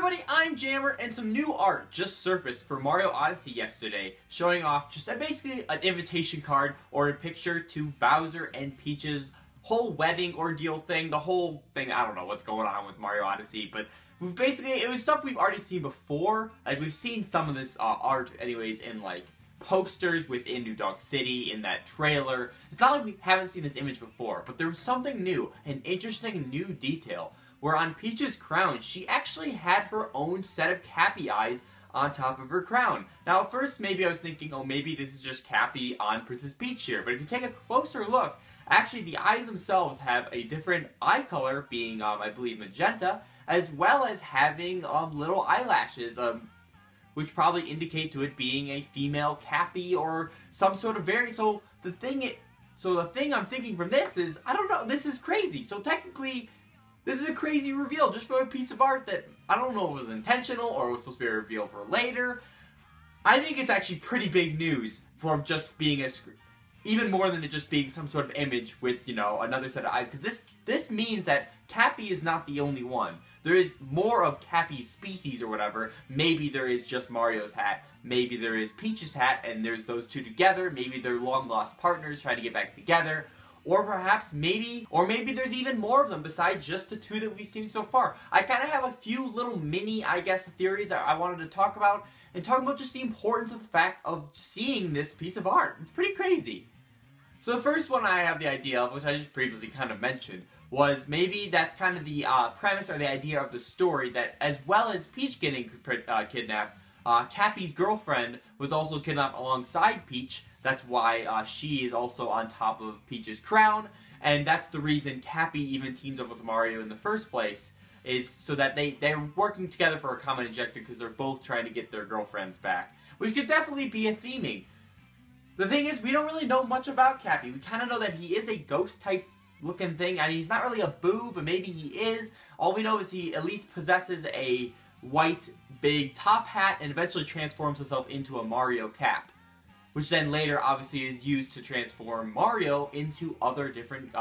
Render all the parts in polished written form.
everybody, I'm Jammer, and some new art just surfaced for Mario Odyssey yesterday, showing off just basically an invitation card or a picture to Bowser and Peach's whole wedding ordeal thing, the whole thing. I don't know what's going on with Mario Odyssey, but basically it was stuff we've already seen before. Like, we've seen some of this art anyways in like posters within New Donk City, in that trailer. It's not like we haven't seen this image before, but there was something new, an interesting new detail, where on Peach's crown, she actually had her own set of Cappy eyes on top of her crown. Now, at first, maybe I was thinking, oh, maybe this is just Cappy on Princess Peach here, but if you take a closer look, actually the eyes themselves have a different eye color, being, I believe, magenta, as well as having little eyelashes, which probably indicate to it being a female Cappy or some sort of variant. So the thing I'm thinking from this is, I don't know, this is crazy. So technically, this is a crazy reveal just for a piece of art that I don't know if it was intentional or it was supposed to be a reveal for later. I think it's actually pretty big news for just being even more than it just being some sort of image with, you know, another set of eyes. Because this means that Cappy is not the only one. There is more of Cappy's species or whatever. Maybe there is just Mario's hat. Maybe there is Peach's hat and there's those two together. Maybe they're long-lost partners trying to get back together. Or perhaps maybe there's even more of them besides just the two that we've seen so far. I kind of have a few little mini, I guess, theories that I wanted to talk about. And talk about just the importance of the fact of seeing this piece of art. It's pretty crazy. So the first one I have the idea of, which I just previously kind of mentioned, was maybe that's kind of the premise or the idea of the story, that as well as Peach getting kidnapped, Cappy's girlfriend was also kidnapped alongside Peach. That's why she is also on top of Peach's crown, and that's the reason Cappy even teams up with Mario in the first place, is so that they're working together for a common objective because they're both trying to get their girlfriends back, which could definitely be a theming. The thing is, we don't really know much about Cappy. We kind of know that he is a ghost-type looking thing. I mean, he's not really a boo, but maybe he is. All we know is he at least possesses a white, big top hat and eventually transforms himself into a Mario cap, which then later obviously is used to transform Mario into other different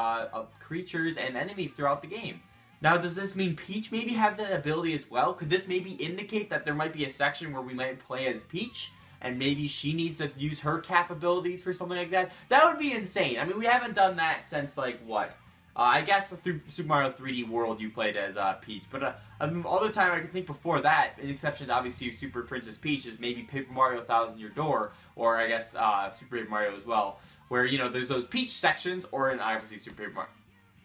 creatures and enemies throughout the game. Now, does this mean Peach maybe has that ability as well? Could this maybe indicate that there might be a section where we might play as Peach, and maybe she needs to use her capabilities for something like that? That would be insane. I mean, we haven't done that since, like, what? I guess through Super Mario 3D World you played as Peach, but all the time I can think before that, an exception to obviously Super Princess Peach, is maybe Paper Mario Thousand Year Door, or I guess Super Paper Mario as well, where, you know, there's those Peach sections, or in obviously Super Paper Mario,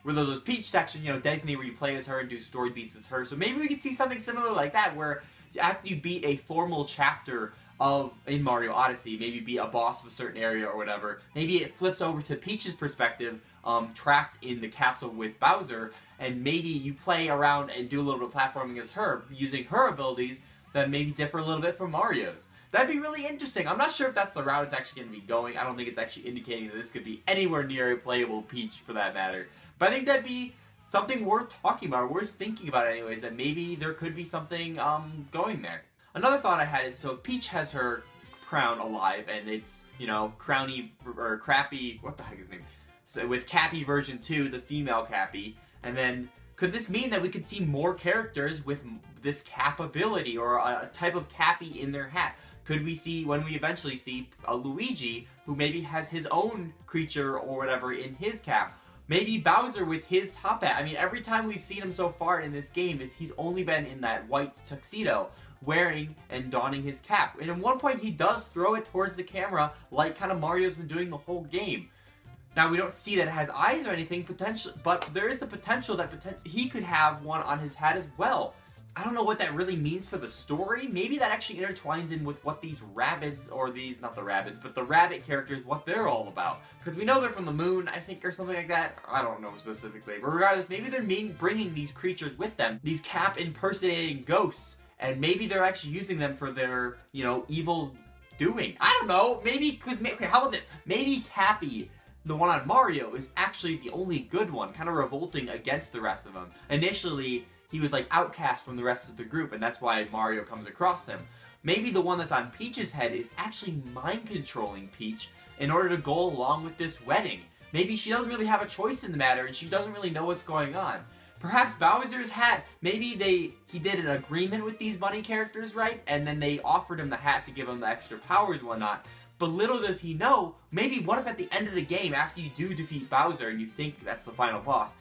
where there's those Peach sections, you know, designated where you play as her and do story beats as her. So maybe we could see something similar like that, where after you beat a formal chapter in Mario Odyssey, maybe be a boss of a certain area or whatever, maybe it flips over to Peach's perspective, trapped in the castle with Bowser, and maybe you play around and do a little bit of platforming as her, using her abilities that maybe differ a little bit from Mario's. That'd be really interesting. I'm not sure if that's the route it's actually going to be going. I don't think it's actually indicating that this could be anywhere near a playable Peach for that matter. But I think that'd be something worth talking about, or worth thinking about anyways, that maybe there could be something going there. Another thought I had is, so if Peach has her crown alive, and it's, you know, Crowny, or Crappy, what the heck is his name? So with Cappy version 2, the female Cappy, and then could this mean that we could see more characters with this cap ability, or a type of Cappy in their hat? Could we see, when we eventually see a Luigi, who maybe has his own creature or whatever in his cap? Maybe Bowser with his top hat. I mean, every time we've seen him so far in this game, he's only been in that white tuxedo, wearing and donning his cap. And at one point, he does throw it towards the camera, like kind of Mario's been doing the whole game. Now, we don't see that it has eyes or anything, but there is the potential that he could have one on his hat as well. I don't know what that really means for the story. Maybe that actually intertwines in with what these rabbits, or these, not the rabbits, but the rabbit characters, what they're all about. Because we know they're from the moon, I think, or something like that. I don't know specifically. But regardless, maybe they're bringing these creatures with them, these cap impersonating ghosts, and maybe they're actually using them for their, you know, evil doing. I don't know. Maybe, okay, how about this? Maybe Cappy, the one on Mario, is actually the only good one, kind of revolting against the rest of them. Initially, he was like outcast from the rest of the group, and that's why Mario comes across him. Maybe the one that's on Peach's head is actually mind-controlling Peach in order to go along with this wedding. Maybe she doesn't really have a choice in the matter, and she doesn't really know what's going on. Perhaps Bowser's hat, maybe he did an agreement with these bunny characters, right? And then they offered him the hat to give him the extra powers and whatnot. But little does he know, maybe what if at the end of the game, after you do defeat Bowser and you think that's the final boss,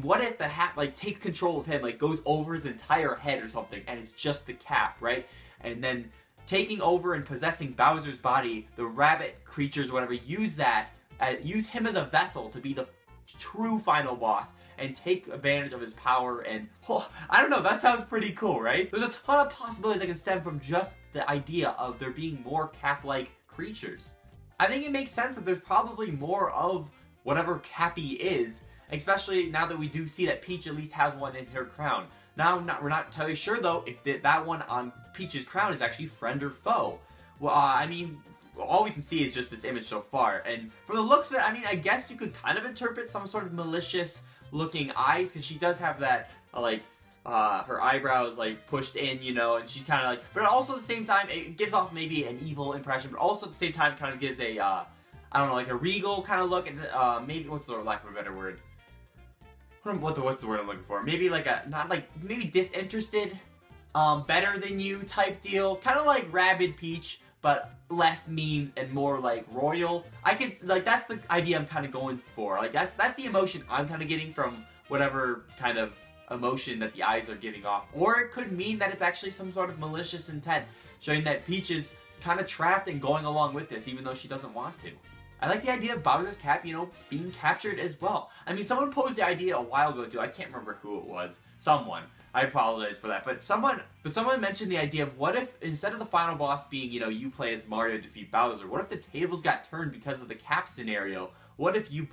what if the hat, like, takes control of him, like, goes over his entire head or something, and it's just the cap, right? And then taking over and possessing Bowser's body, the rabbit creatures, whatever, use him as a vessel to be the true final boss and take advantage of his power. And I don't know, that sounds pretty cool, right? There's a ton of possibilities that can stem from just the idea of there being more cap-like creatures. I think it makes sense that there's probably more of whatever Cappy is, especially now that we do see that Peach at least has one in her crown. Now, we're not entirely sure though if that one on Peach's crown is actually friend or foe. Well, I mean, all we can see is just this image so far, and from the looks of it, I mean, I guess you could kind of interpret some sort of malicious looking eyes, because she does have that, her eyebrows, like, pushed in, you know, and she's kind of like, but also at the same time, it gives off maybe an evil impression, but also at the same time, it kind of gives a, I don't know, like a regal kind of look, and maybe, what's the lack of a better word? What's the word I'm looking for? Maybe like maybe disinterested, better than you type deal, kind of like Rabid Peach, but less mean and more like royal. That's the idea I'm kind of going for. Like that's the emotion I'm kind of getting from whatever kind of emotion that the eyes are giving off. Or it could mean that it's actually some sort of malicious intent, showing that Peach is kind of trapped and going along with this, even though she doesn't want to. I like the idea of Bowser's cap, you know, being captured as well. I mean, someone posed the idea a while ago too. I can't remember who it was. Someone. I apologize for that. But someone mentioned the idea of what if, instead of the final boss being, you know, you play as Mario to defeat Bowser, what if the tables got turned because of the cap scenario? What if you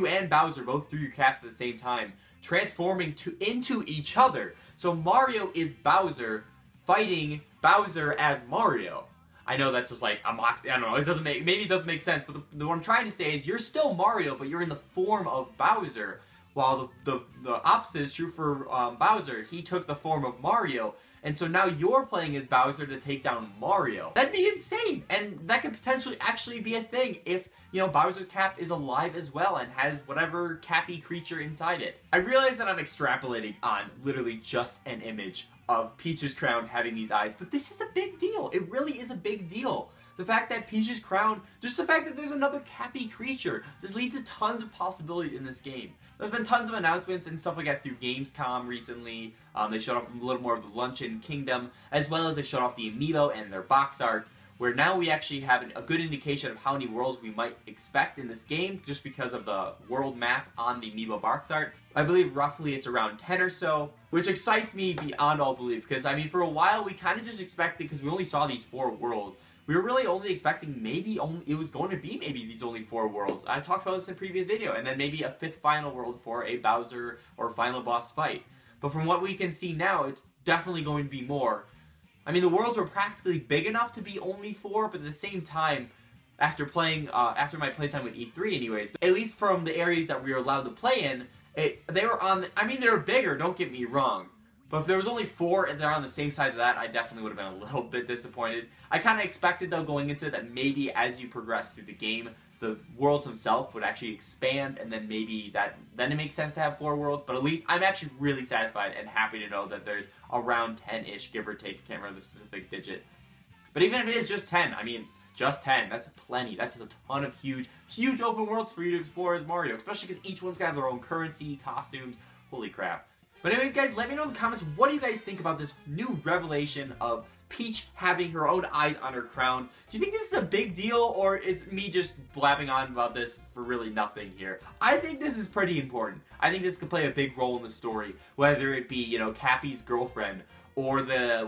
and Bowser both threw your caps at the same time, transforming into each other? So Mario is Bowser fighting Bowser as Mario. I know that's just like a mock. I don't know. Maybe it doesn't make sense. But what I'm trying to say is, you're still Mario, but you're in the form of Bowser. While the opposite is true for Bowser. He took the form of Mario, and so now you're playing as Bowser to take down Mario. That'd be insane, and that could potentially actually be a thing if, you know, Bowser's cap is alive as well and has whatever Cappy creature inside it. I realize that I'm extrapolating on literally just an image of Peach's crown having these eyes, but this is a big deal. It really is a big deal. The fact that Peach's crown, just the fact that there's another Cappy creature, just leads to tons of possibility in this game. There's been tons of announcements and stuff like that through Gamescom recently. They showed off a little more of the Luncheon Kingdom, as well as they showed off the Amiibo and their box art, where now we actually have a good indication of how many worlds we might expect in this game, just because of the world map on the Amiibo box art. I believe roughly it's around 10 or so, which excites me beyond all belief, because I mean, for a while we kind of just expected, because we only saw these 4 worlds, we were really only expecting it was going to be maybe these only 4 worlds. I talked about this in a previous video, and then maybe a 5th final world for a Bowser or final boss fight. But from what we can see now, it's definitely going to be more. I mean, the worlds were practically big enough to be only 4, but at the same time, after my playtime with E3 anyways, at least from the areas that we were allowed to play in, they were bigger, don't get me wrong. But if there was only 4 and they're on the same size of that, I definitely would have been a little bit disappointed. I kind of expected, though, going into that maybe as you progress through the game, the worlds themselves would actually expand, and then maybe then it makes sense to have 4 worlds. But at least I'm actually really satisfied and happy to know that there's around 10-ish, give or take. I can't remember the specific digit. But even if it is just 10, I mean, just 10, that's plenty. That's a ton of huge open worlds for you to explore as Mario, especially because each one's got their own currency, costumes. Holy crap. But anyways, guys, let me know in the comments, what do you guys think about this new revelation of Peach having her own eyes on her crown? Do you think this is a big deal, or is me just blabbing on about this for really nothing here? I think this is pretty important. I think this could play a big role in the story, whether it be, you know, Cappy's girlfriend, or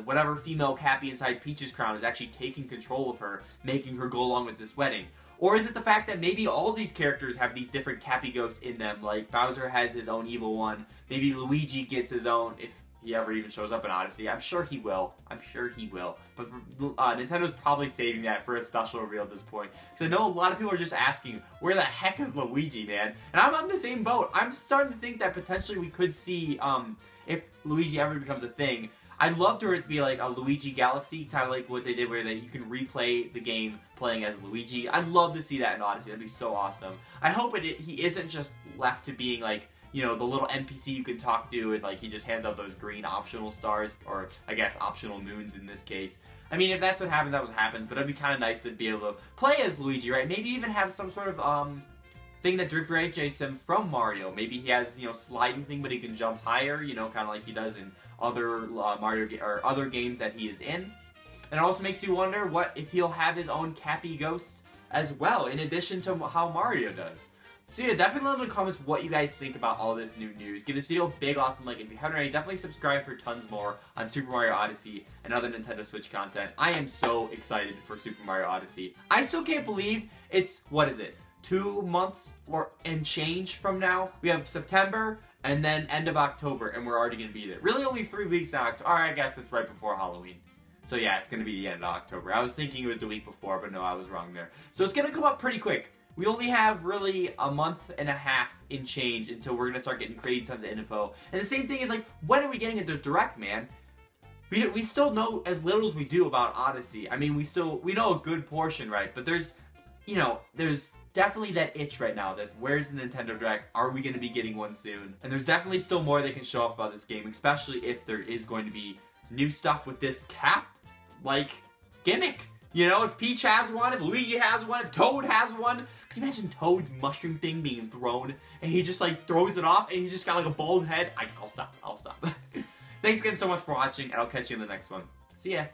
whatever female Cappy inside Peach's crown is actually taking control of her, making her go along with this wedding. Or is it the fact that maybe all these characters have these different Cappy ghosts in them, like Bowser has his own evil one, maybe Luigi gets his own, if he ever even shows up in Odyssey. I'm sure he will. But Nintendo's probably saving that for a special reveal at this point. Because I know a lot of people are just asking, where the heck is Luigi, man? And I'm on the same boat. I'm starting to think that potentially we could see, if Luigi ever becomes a thing, I'd love for it to be like a Luigi Galaxy, kind of like what they did where you can replay the game playing as Luigi. I'd love to see that in Odyssey. That'd be so awesome. I hope he isn't just left to being like you know, the little NPC you can talk to, and like he just hands out those green optional stars, or I guess optional moons in this case. I mean, if that's what happens, that's what happens, but it'd be kind of nice to be able to play as Luigi, right? Maybe even have some sort of thing that differentiates him from Mario. Maybe he has, you know, sliding thing, but he can jump higher, you know, kind of like he does in other or other games that he is in. And it also makes you wonder what if he'll have his own Cappy ghost as well, in addition to how Mario does. So yeah, definitely let me know in the comments what you guys think about all this new news. Give this video a big awesome like, and if you haven't already, definitely subscribe for tons more on Super Mario Odyssey and other Nintendo Switch content. I am so excited for Super Mario Odyssey. I still can't believe it's, what is it, 2 months and change from now? We have September and then end of October, and we're already going to be there. Really only 3 weeks now. Alright, I guess it's right before Halloween. So yeah, it's going to be the end of October. I was thinking it was the week before, but no, I was wrong there. So it's going to come up pretty quick. We only have really a month and a half in change until we're going to start getting crazy tons of info. And the same thing is like, when are we getting into Direct, man? We still know as little as we do about Odyssey. I mean, we know a good portion, right? But there's, you know, there's definitely that itch right now that where's the Nintendo Direct? Are we going to be getting one soon? And there's definitely still more they can show off about this game, especially if there is going to be new stuff with this cap, like, gimmick. You know, if Peach has one, if Luigi has one, if Toad has one. Can you imagine Toad's mushroom thing being thrown, and he just, like, throws it off, and he's just got, like, a bald head? I'll stop. Thanks again so much for watching, and I'll catch you in the next one. See ya.